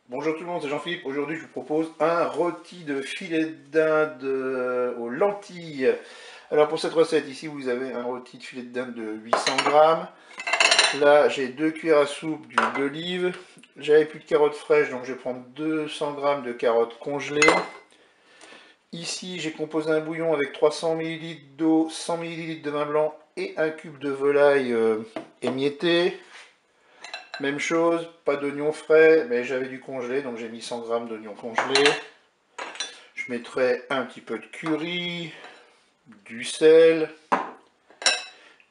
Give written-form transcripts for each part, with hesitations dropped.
Bonjour tout le monde, c'est Jean-Philippe. Aujourd'hui, je vous propose un rôti de filet de dinde aux lentilles. Alors pour cette recette, ici vous avez un rôti de filet de dinde de 800 grammes. Là, j'ai 2 cuillères à soupe d'huile d'olive. J'avais plus de carottes fraîches, donc je vais prendre 200 grammes de carottes congelées. Ici, j'ai composé un bouillon avec 300 ml d'eau, 100 ml de vin blanc et un cube de volaille émietté. Même chose, pas d'oignons frais, mais j'avais du congelé, donc j'ai mis 100 g d'oignons congelés. Je mettrai un petit peu de curry, du sel,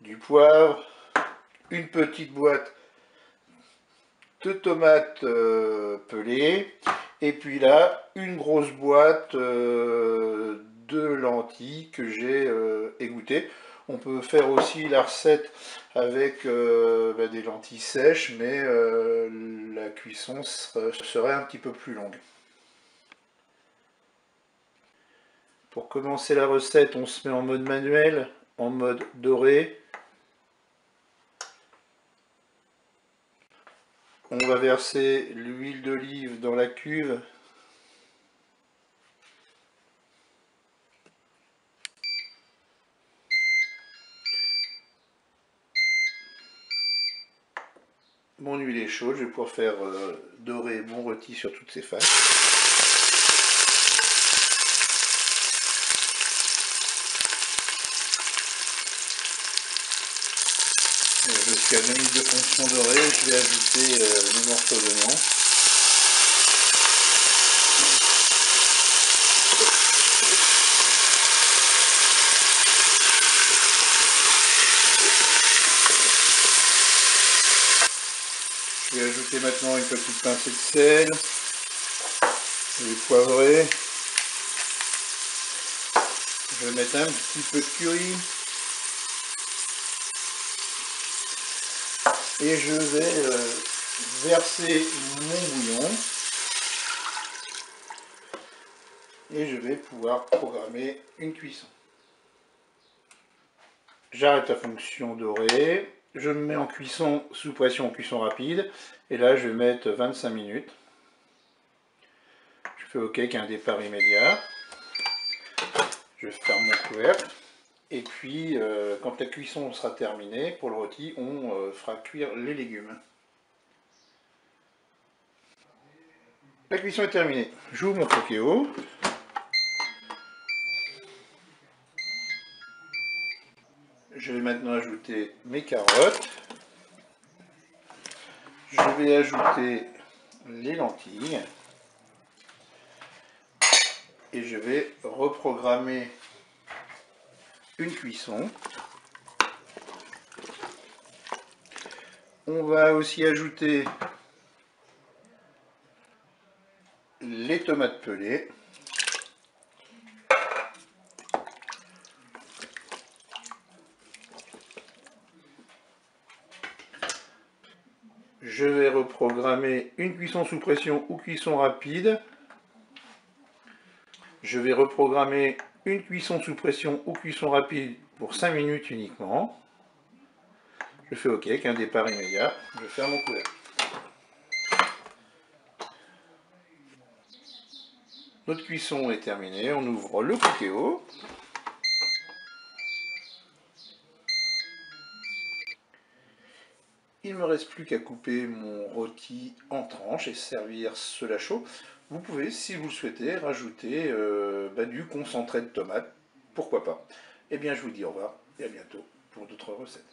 du poivre, une petite boîte de tomates pelées, et puis là, une grosse boîte de lentilles que j'ai égouttées. On peut faire aussi la recette avec des lentilles sèches, mais la cuisson serait un petit peu plus longue. Pour commencer la recette, on se met en mode manuel, en mode doré. On va verser l'huile d'olive dans la cuve. Mon huile est chaude, je vais pouvoir faire dorer mon rôti sur toutes ses faces. Jusqu'à 2 minutes de fonction dorée, je vais ajouter mes morceaux d'oignon. Je vais ajouter maintenant une petite pincée de sel, je vais poivrer. Je vais mettre un petit peu de curry. Et je vais verser mon bouillon. Et je vais pouvoir programmer une cuisson. J'arrête la fonction dorée. Je me mets en cuisson sous pression, en cuisson rapide. Et là, je vais mettre 25 minutes. Je fais OK avec un départ immédiat. Je ferme mon couvercle. Et puis, quand la cuisson sera terminée, pour le rôti, on fera cuire les légumes. La cuisson est terminée. J'ouvre mon Pokéo. Je vais maintenant ajouter mes carottes. Je vais ajouter les lentilles. Et je vais reprogrammer une cuisson. On va aussi ajouter les tomates pelées. Je vais reprogrammer une cuisson sous pression ou cuisson rapide. Je vais reprogrammer une cuisson sous pression ou cuisson rapide pour 5 minutes uniquement. Je fais OK avec un départ immédiat. Je ferme mon couvercle. Notre cuisson est terminée. On ouvre le Pokéo. Il ne me reste plus qu'à couper mon rôti en tranches et servir cela chaud. Vous pouvez, si vous le souhaitez, rajouter du concentré de tomate. Pourquoi pas. Eh bien, je vous dis au revoir et à bientôt pour d'autres recettes.